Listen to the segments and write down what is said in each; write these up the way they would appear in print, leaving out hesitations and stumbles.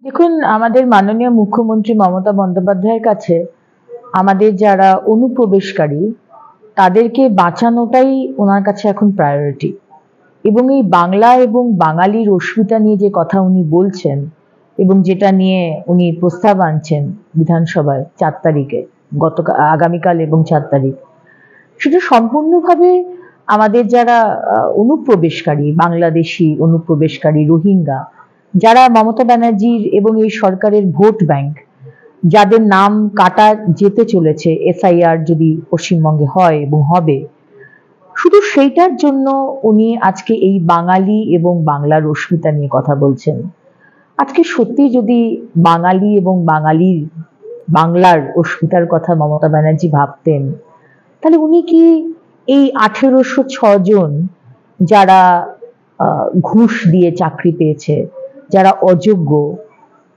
দেখুন, আমাদের মাননীয় মুখ্যমন্ত্রী মমতা বন্দ্যোপাধ্যায়ের কাছে আমাদের যারা অনুপ্রবেশকারী তাদেরকে বাঁচানোটাই ওনার কাছে এখন প্রায়োরিটি। এবং এই বাংলা এবং বাঙালির অস্মিতা নিয়ে যে কথা উনি বলছেন এবং যেটা নিয়ে উনি প্রস্তাব আনছেন বিধানসভায় 4 তারিখে, আগামীকাল এবং 4 তারিখ, সেটা সম্পূর্ণভাবে আমাদের যারা অনুপ্রবেশকারী, বাংলাদেশি অনুপ্রবেশকারী, রোহিঙ্গা, যারা মমতা ব্যানার্জির এবং এই সরকারের ভোট ব্যাংক, যাদের নাম কাটা যেতে চলেছে এসআইআর যদি পশ্চিমবঙ্গে হয় এবং হবে, শুধু সেইটার জন্য উনি আজকে এই বাঙালি এবং বাংলার অস্মিতা নিয়ে কথা বলছেন। আজকে সত্যি যদি বাঙালি এবং বাংলার অস্মিতার কথা মমতা ব্যানার্জি ভাবতেন, তাহলে উনি কি এই 1806 জন যারা ঘুষ দিয়ে চাকরি পেয়েছে, যারা অযোগ্য,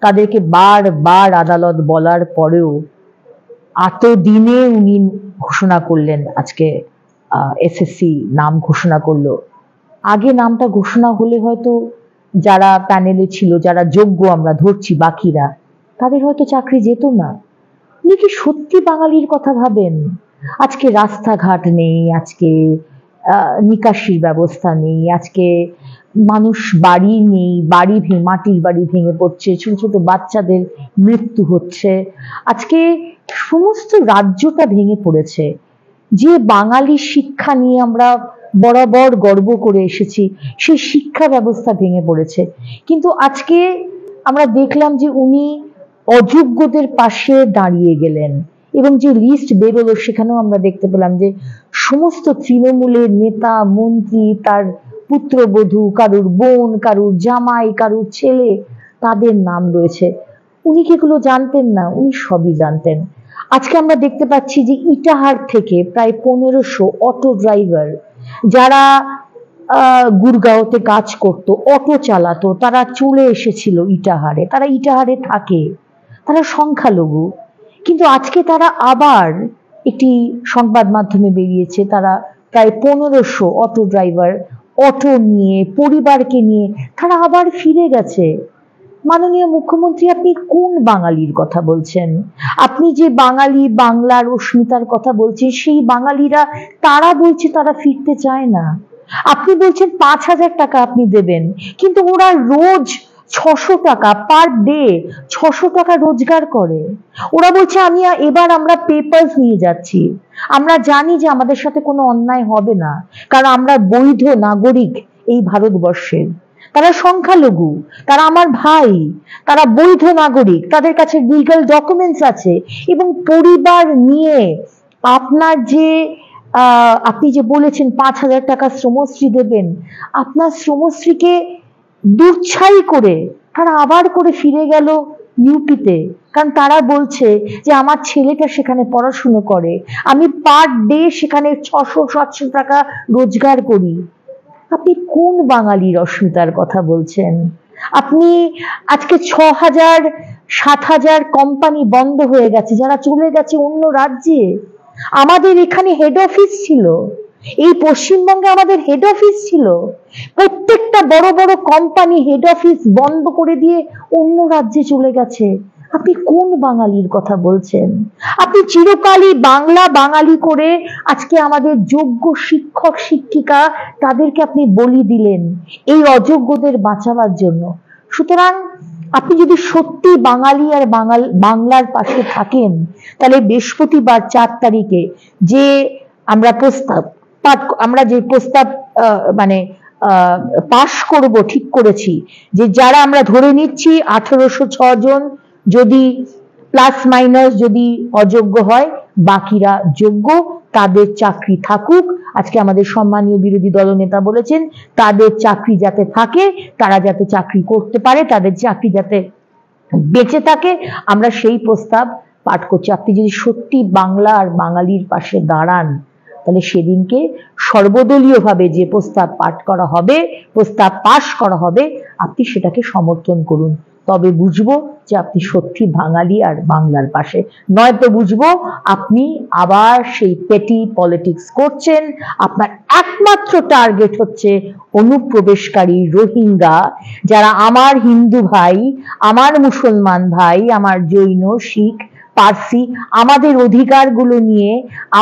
তাদেরকে বারবার আদালত বলার পরেও এতদিনে উনি ঘোষণা করলেন, আজকে এসএসসি নাম ঘোষণা করলো। আগে নামটা ঘোষণা হলে হয়তো যারা প্যানেলে ছিল, যারা যোগ্য আমরা ধরছি বাকিরা, তাদের হয়তো চাকরি যেত না। উনি কি সত্যি বাঙালির কথা ভাবেন? আজকে রাস্তাঘাট নেই, আজকে নিকাশির ব্যবস্থা নেই, আজকে মানুষ বাড়ি নেই, মাটির বাড়ি ভেঙে পড়ছে, ছোট ছোট বাচ্চাদের মৃত্যু হচ্ছে, আজকে সমস্ত রাজ্যটা ভেঙে পড়েছে। যে বাঙালি শিক্ষা নিয়ে আমরা বরাবর গর্ব করে এসেছি, সেই শিক্ষা ব্যবস্থা ভেঙে পড়েছে। কিন্তু আজকে আমরা দেখলাম যে উনি অযোগ্যদের পাশে দাঁড়িয়ে গেলেন এবং যে লিস্ট বেরোলো সেখানেও আমরা দেখতে পেলাম যে সমস্ত তৃণমূলের নেতা মন্ত্রী, তার পুত্রবধূ, কারুর বোন, কারুর জামাই, কারুর ছেলে, তাদের নাম রয়েছে। উনি কি এগুলো জানতেন না? উনি সবই জানতেন। আজকে আমরা দেখতে পাচ্ছি যে ইটাহার থেকে প্রায় 1500 অটো ড্রাইভার, যারা গুরগাঁওতে কাজ করত, অটো চালাতো, তারা চলে এসেছিল ইটাহারে। তারা ইটাহারে থাকে, তারা সংখ্যালঘু, কিন্তু আজকে তারা আবার একটি সংবাদ মাধ্যমে বেরিয়েছে, তারা প্রায় 1500 অটো ড্রাইভার অটো নিয়ে, পরিবারকে নিয়ে তারা আবার ফিরে গেছে। মাননীয় মুখ্যমন্ত্রী, আপনি কোন বাঙালির কথা বলছেন? আপনি যে বাঙালি, বাংলার অস্মিতার কথা বলছেন, সেই বাঙালিরা তারা বলছে তারা ফিরতে চায় না। আপনি বলছেন 5000 টাকা আপনি দেবেন, কিন্তু ওরা রোজ 600 টাকা পার ডে, 600 টাকা রোজগার করে। ওরা বলছে এবার আমরা পেপারস নিয়ে যাচ্ছি, আমরা জানি যে আমাদের সাথে কোনো অন্যায় হবে না, কারণ আমরা বৈধ নাগরিক এই ভারতবর্ষের। তারা সংখ্যালঘু, তারা আমার ভাই, তারা বৈধ নাগরিক, তাদের কাছে লিগ্যাল ডকুমেন্টস আছে। এবং পরিবার নিয়ে আপনার যে আপনি যে বলেছেন 5000 টাকা শ্রমশ্রী দেবেন, আপনার শ্রমশ্রীকে দুচ্ছাই করে তারা আবার করে ফিরে গেল ইউপিতে, কারণ তারা বলছে যে আমার ছেলেটা সেখানে পড়াশুনো করে, আমি পার ডে সেখানে 600-700 টাকা রোজগার করি। আপনি কোন বাঙালির অস্মিতার কথা বলছেন? আপনি আজকে 6000-7000 কোম্পানি বন্ধ হয়ে গেছে, যারা চলে গেছে অন্য রাজ্যে। আমাদের এখানে হেড অফিস ছিল, এই পশ্চিমবঙ্গে আমাদের হেড অফিস ছিল, প্রত্যেকটা বড় বড় কোম্পানি হেড অফিস বন্ধ করে দিয়ে অন্য রাজ্যে চলে গেছে। আপনি কোন বাঙালির কথা বলছেন? আপনি চিরকালই বাংলা বাঙালি করে আজকে আমাদের যোগ্য শিক্ষক শিক্ষিকা, তাদেরকে আপনি বলি দিলেন এই অযোগ্যদের বাঁচাবার জন্য। সুতরাং আপনি যদি সত্যি বাঙালি আর বাংলার পাশে থাকেন, তাহলে বৃহস্পতিবার 4 তারিখে যে আমরা যে প্রস্তাব পাশ করব ঠিক করেছি, যে যারা আমরা ধরে নিচ্ছি 1806 জন যদি প্লাস মাইনাস যদি অযোগ্য হয়, বাকিরা যোগ্য, তাদের চাকরি থাকুক। আজকে আমাদের সম্মানীয় বিরোধী দলনেতা বলেছেন তাদের চাকরি যাতে থাকে, তারা যাতে চাকরি করতে পারে, তাদের চাকরি যাতে বেঁচে থাকে, আমরা সেই প্রস্তাব পাঠ করছি। আপনি যদি সত্যি বাংলা আর বাঙালির পাশে দাঁড়ান, তাহলে সেদিনকে সর্বদলীয়ভাবে যে প্রস্তাব পাঠ করা হবে, প্রস্তাব পাশ করা হবে, আপনি সেটাকে সমর্থন করুন। তবে বুঝবো যে আপনি সত্যি বাঙালি আর বাংলার পাশে, নয়তো বুঝবো আপনি আবার সেই পেটি পলিটিক্স করছেন। আপনার একমাত্র টার্গেট হচ্ছে অনুপ্রবেশকারী রোহিঙ্গা, যারা আমার হিন্দু ভাই, আমার মুসলমান ভাই, আমার জৈন, শিখ, পার্সি, আমাদের অধিকারগুলো নিয়ে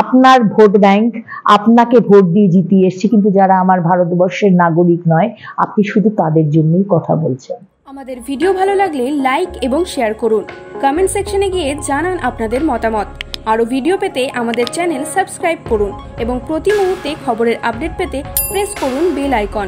আপনার ভোট ব্যাংক, আপনাকে ভোট দিয়ে জিতিয়ে এসছে, কিন্তু যারা আমার ভারতবর্ষের নাগরিক নয়, আপনি শুধু তাদের জন্যই কথা বলছেন। আমাদের ভিডিও ভালো লাগলে লাইক এবং শেয়ার করুন। কমেন্ট সেকশনে গিয়ে জানান আপনাদের মতামত। আরও ভিডিও পেতে আমাদের চ্যানেল সাবস্ক্রাইব করুন এবং প্রতি মুহূর্তে খবরের আপডেট পেতে প্রেস করুন বেল আইকন।